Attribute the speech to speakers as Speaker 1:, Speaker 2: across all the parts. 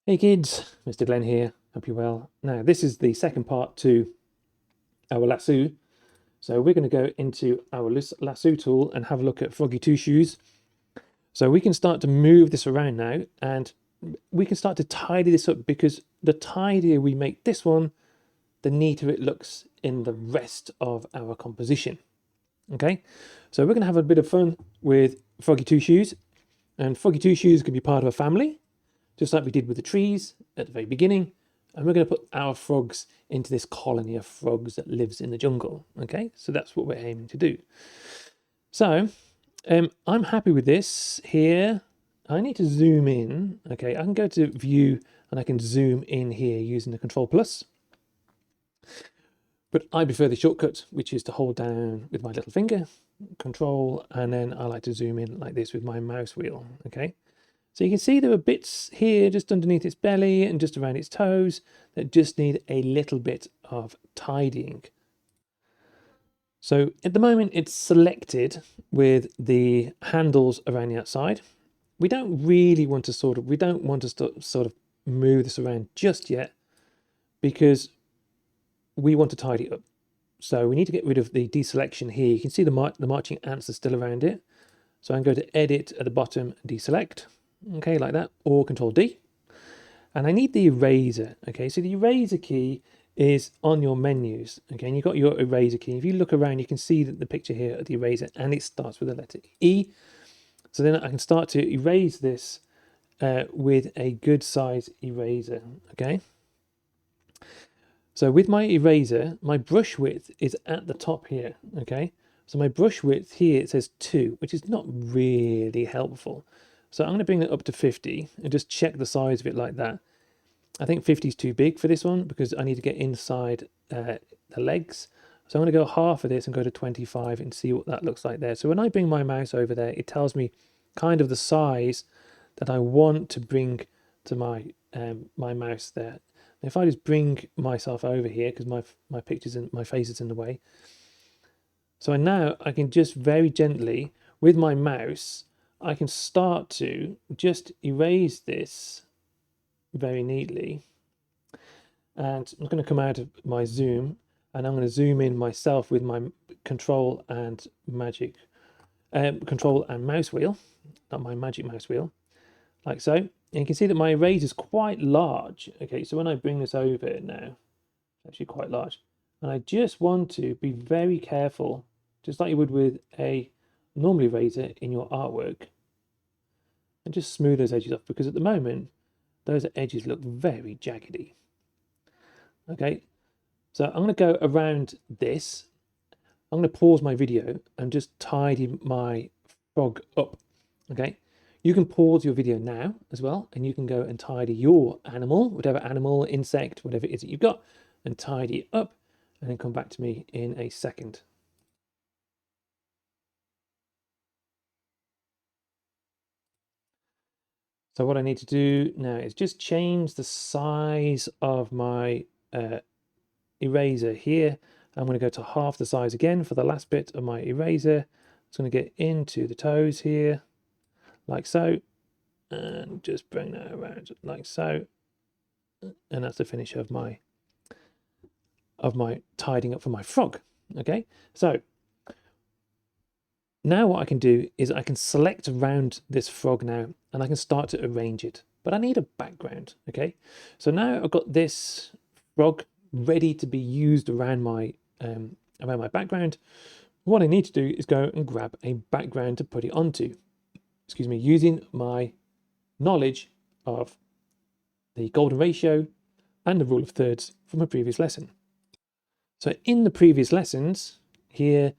Speaker 1: Hey kids, Mr. Glenn here. Hope you're well. Now, this is the second part to our lasso. So we're going to go into our lasso tool and have a look at Froggy Two Shoes. So we can start to move this around now and we can start to tidy this up, because the tidier we make this one, the neater it looks in the rest of our composition. Okay, so we're going to have a bit of fun with Froggy Two Shoes, and Froggy Two Shoes can be part of a family, just like we did with the trees at the very beginning. And we're going to put our frogs into this colony of frogs that lives in the jungle. Okay, so that's what we're aiming to do. So I'm happy with this here. I need to zoom in. Okay, I can go to view and I can zoom in here using the Control Plus. But I prefer the shortcut, which is to hold down with my little finger, Control, and then I like to zoom in like this with my mouse wheel. Okay. So you can see there are bits here just underneath its belly and just around its toes that just need a little bit of tidying. So at the moment it's selected with the handles around the outside. We don't really want to sort of move this around just yet, because we want to tidy it up. So we need to get rid of the deselection here. You can see the marching ants are still around it. So I can go to edit at the bottom, deselect. Okay, like that, or Control D. And I need the eraser. Okay, so the eraser key is on your menus. Okay, and you've got your eraser key. If you look around, you can see that the picture here of the eraser, and it starts with the letter E. So then I can start to erase this with a good size eraser. Okay. So with my eraser, my brush width is at the top here. Okay. So my brush width here, it says 2, which is not really helpful. So I'm going to bring that up to 50 and just check the size of it like that. I think 50 is too big for this one because I need to get inside the legs. So I'm going to go half of this and go to 25 and see what that looks like there. So when I bring my mouse over there, it tells me kind of the size that I want to bring to my my mouse there. Now if I just bring myself over here, because my picture's in, my face is in the way. So now I can just very gently with my mouse, I can start to just erase this very neatly. And I'm going to come out of my zoom and I'm going to zoom in myself with my control and mouse wheel, not my magic mouse wheel, like so. And you can see that my eraser is quite large. Okay, so when I bring this over now, it's actually quite large. And I just want to be very careful, just like you would with a normal eraser in your artwork, and just smooth those edges off, because at the moment those edges look very jaggedy. Okay, so I'm going to go around this. I'm going to pause my video and just tidy my frog up. Okay, you can pause your video now as well, and you can go and tidy your animal, whatever animal, insect, whatever it is that you've got, and tidy it up, and then come back to me in a second. So what I need to do now is just change the size of my eraser here. I'm going to go to half the size again for the last bit of my eraser. It's going to get into the toes here, like so, and just bring that around like so. And that's the finish of my tidying up for my frog. Okay, so now what I can do is I can select around this frog now and I can start to arrange it, but I need a background. Okay, so now I've got this frog ready to be used around my background. What I need to do is go and grab a background to put it onto, excuse me, using my knowledge of the golden ratio and the rule of thirds from a previous lesson. So in the previous lessons here,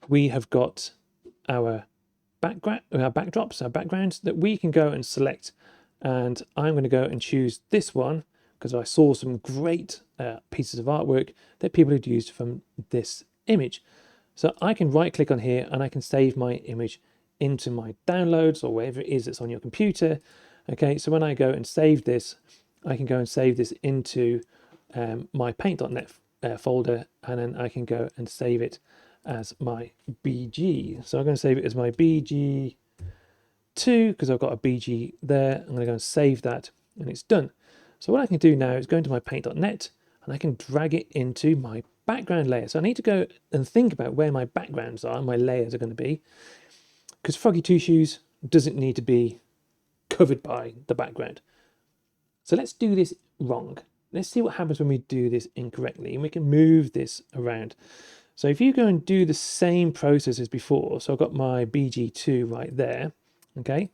Speaker 1: we have got our backdrops, our backgrounds that we can go and select. And I'm going to go and choose this one because I saw some great pieces of artwork that people had used from this image. So I can right click on here and I can save my image into my downloads or wherever it is that's on your computer. Okay, so when I go and save this, I can go and save this into my paint.net folder, and then I can go and save it as my BG. So I'm going to save it as my BG2 because I've got a BG there. I'm going to go and save that and it's done. So what I can do now is go into my paint.net and I can drag it into my background layer. So I need to go and think about where my backgrounds are, my layers are going to be, because Froggy Two Shoes doesn't need to be covered by the background. So let's do this wrong. Let's see what happens when we do this incorrectly, and we can move this around. So if you go and do the same process as before, so I've got my BG2 right there, okay,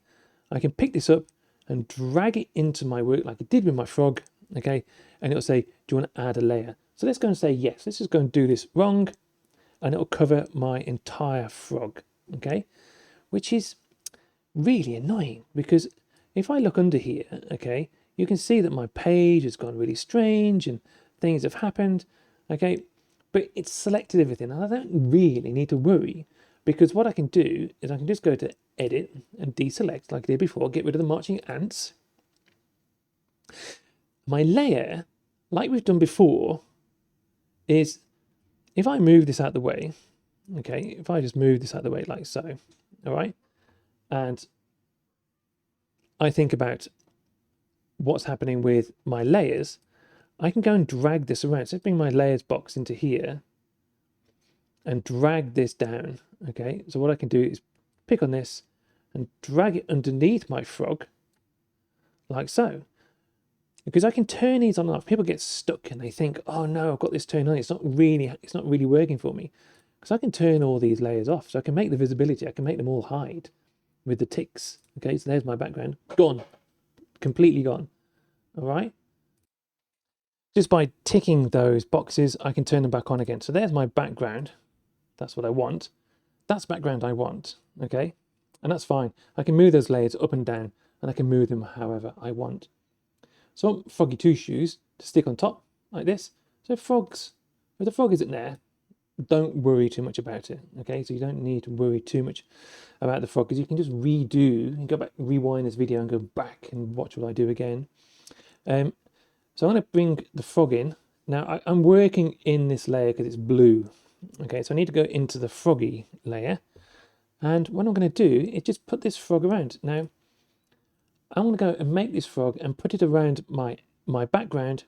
Speaker 1: I can pick this up and drag it into my work like I did with my frog, okay, and it'll say, do you want to add a layer? So let's go and say yes. Let's just go and do this wrong, and it'll cover my entire frog, okay, which is really annoying because if I look under here, okay, you can see that my page has gone really strange and things have happened, okay, but it's selected everything and I don't really need to worry because what I can do is I can just go to edit and deselect like I did before, get rid of the marching ants. My layer, like we've done before, is if I move this out of the way, okay, if I just move this out of the way like so, all right, and I think about what's happening with my layers, I can go and drag this around. So bring my layers box into here and drag this down, okay? So what I can do is pick on this and drag it underneath my frog, like so. Because I can turn these on and off. People get stuck and they think, oh no, I've got this turned on. It's not really working for me. Because I can turn all these layers off. So I can make the visibility, I can make them all hide with the ticks. Okay, so there's my background, gone, completely gone, all right? Just by ticking those boxes, I can turn them back on again. So there's my background. That's what I want. That's background I want, okay? And that's fine. I can move those layers up and down and I can move them however I want. So I want Froggy Two Shoes to stick on top like this. So if the frog isn't there, don't worry too much about it, okay? So you don't need to worry too much about the frog because you can just redo and go back, rewind this video and go back and watch what I do again. So I'm going to bring the frog in. Now I'm working in this layer because it's blue. Okay, so I need to go into the froggy layer. And what I'm going to do is just put this frog around. Now, I'm going to go and make this frog and put it around my background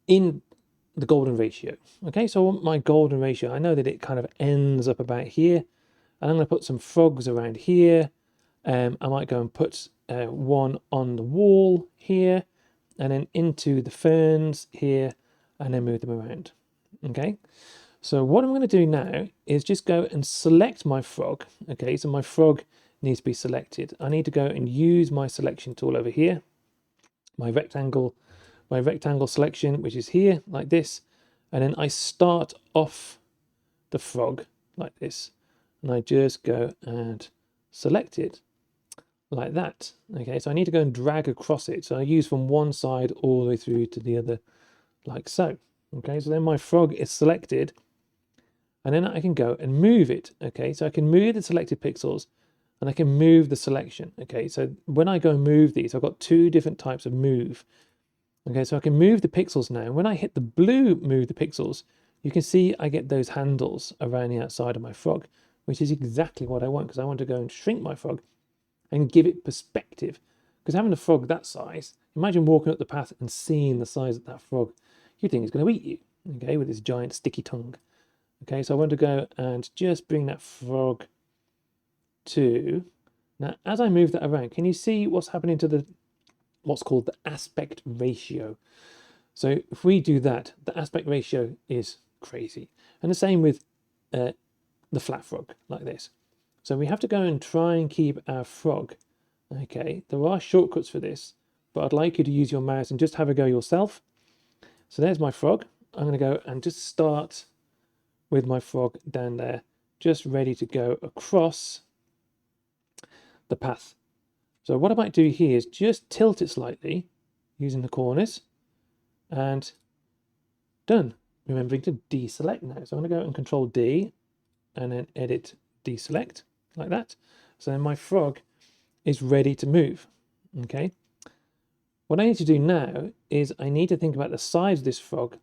Speaker 1: in the golden ratio. Okay, so I want my golden ratio. I know that it kind of ends up about here. And I'm going to put some frogs around here. I might go and put one on the wall here, and then into the ferns here, and then move them around. Okay, so what I'm going to do now is just go and select my frog. Okay, so my frog needs to be selected. I need to go and use my selection tool over here, my rectangle selection, which is here like this, and then I start off the frog like this, and I just go and select it like that. Okay, so I need to go and drag across it. So I use from one side all the way through to the other, like so. Okay, so then my frog is selected, and then I can go and move it. Okay, so I can move the selected pixels and I can move the selection. Okay, so when I go and move these, I've got two different types of move. Okay, so I can move the pixels now. When I hit the blue move the pixels, you can see I get those handles around the outside of my frog, which is exactly what I want because I want to go and shrink my frog and give it perspective. Because having a frog that size, imagine walking up the path and seeing the size of that frog. You think it's going to eat you, okay, with its giant sticky tongue. Okay, so I want to go and just bring that frog to... Now, as I move that around, can you see what's happening to what's called the aspect ratio? So if we do that, the aspect ratio is crazy. And the same with the flat frog, like this. So we have to go and try and keep our frog. Okay, there are shortcuts for this, but I'd like you to use your mouse and just have a go yourself. So there's my frog. I'm going to go and just start with my frog down there, just ready to go across the path. So what I might do here is just tilt it slightly using the corners, and done. Remembering to deselect now. So I'm going to go and Control D and then edit deselect like that. So then my frog is ready to move. Okay. What I need to do now is I need to think about the size of this frog,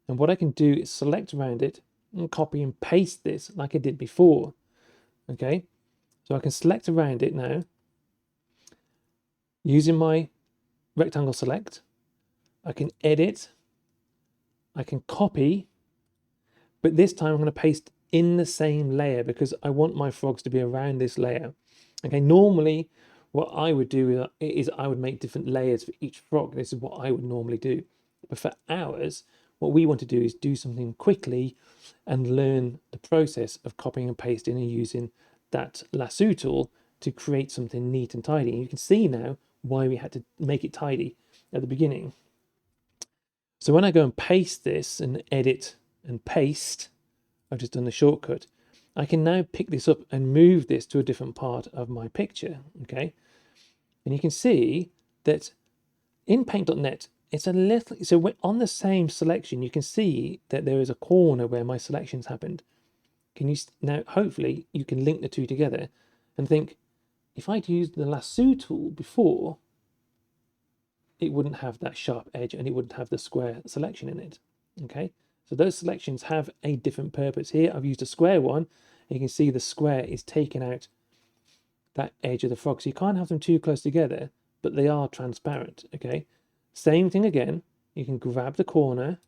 Speaker 1: and what I can do is select around it and copy and paste this like I did before. Okay. So I can select around it now using my rectangle select. I can edit, I can copy, but this time I'm going to paste in the same layer because I want my frogs to be around this layer. Okay, normally what I would do is I would make different layers for each frog. This is what I would normally do. But for ours, what we want to do is do something quickly and learn the process of copying and pasting and using that lasso tool to create something neat and tidy. And you can see now why we had to make it tidy at the beginning. So when I go and paste this and edit and paste, I've just done the shortcut. I can now pick this up and move this to a different part of my picture, okay? And you can see that in paint.net, it's a little, so on the same selection, you can see that there is a corner where my selections happened. Can you, now hopefully you can link the two together and think, if I'd used the lasso tool before, it wouldn't have that sharp edge and it wouldn't have the square selection in it, okay? So those selections have a different purpose. Here I've used a square one, and you can see the square is taking out that edge of the frog. So you can't have them too close together, but they are transparent, okay? Same thing again, you can grab the corner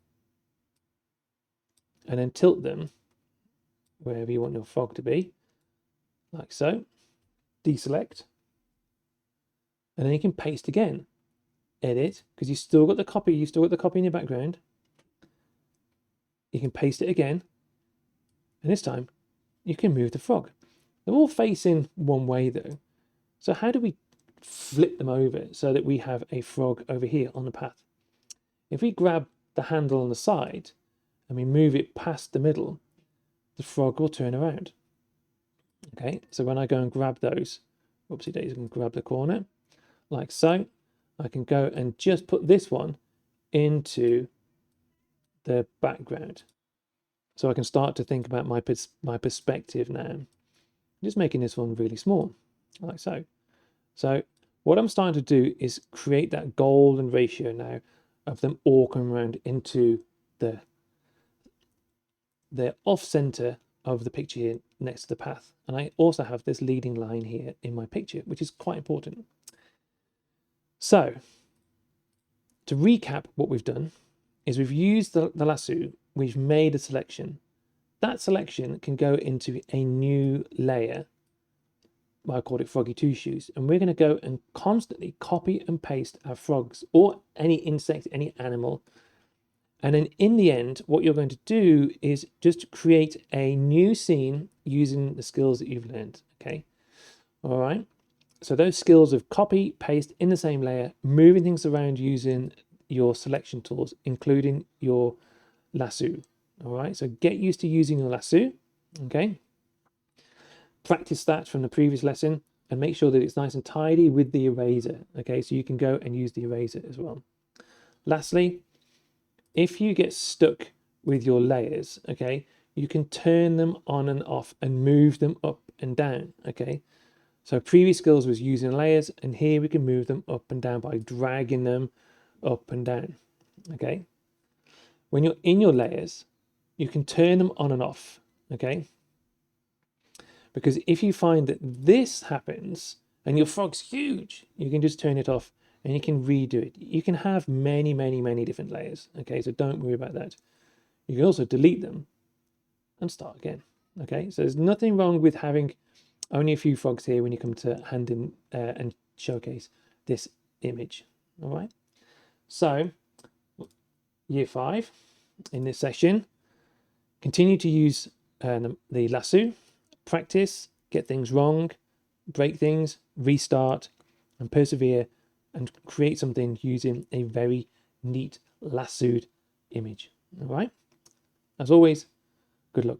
Speaker 1: and then tilt them wherever you want your frog to be, like so. Deselect, and then you can paste again. Edit, because you've still got the copy in your background. You can paste it again, and this time you can move the frog. They're all facing one way though. So how do we flip them over so that we have a frog over here on the path? If we grab the handle on the side and we move it past the middle, the frog will turn around. Okay, so when I go and grab those, whoopsie daisy, I can grab the corner like so. I can go and just put this one into the background. So I can start to think about my perspective now. I'm just making this one really small, like so. So what I'm starting to do is create that golden ratio now of them all coming around into the off center of the picture here next to the path. And I also have this leading line here in my picture, which is quite important. So to recap, what we've done is we've used the lasso, we've made a selection. That selection can go into a new layer. I called it Froggy Two Shoes, and we're going to go and constantly copy and paste our frogs or any insect, any animal. And then in the end, what you're going to do is just create a new scene using the skills that you've learned. Okay. All right. So those skills of copy, paste in the same layer, moving things around using your selection tools, including your lasso. All right. So get used to using your lasso. Okay. Practice that from the previous lesson and make sure that it's nice and tidy with the eraser. Okay. So you can go and use the eraser as well. Lastly, if you get stuck with your layers, okay, you can turn them on and off and move them up and down, okay? So previous skills was using layers, and here we can move them up and down by dragging them up and down, okay? When you're in your layers, you can turn them on and off, okay? Because if you find that this happens and your frog's huge, you can just turn it off and you can redo it. You can have many, many, many different layers. Okay, so don't worry about that. You can also delete them and start again. Okay, so there's nothing wrong with having only a few frogs here when you come to hand in and showcase this image. All right, so year 5 in this session, continue to use the lasso, practice, get things wrong, break things, restart, and persevere and create something using a very neat lassoed image. All right. As always, good luck.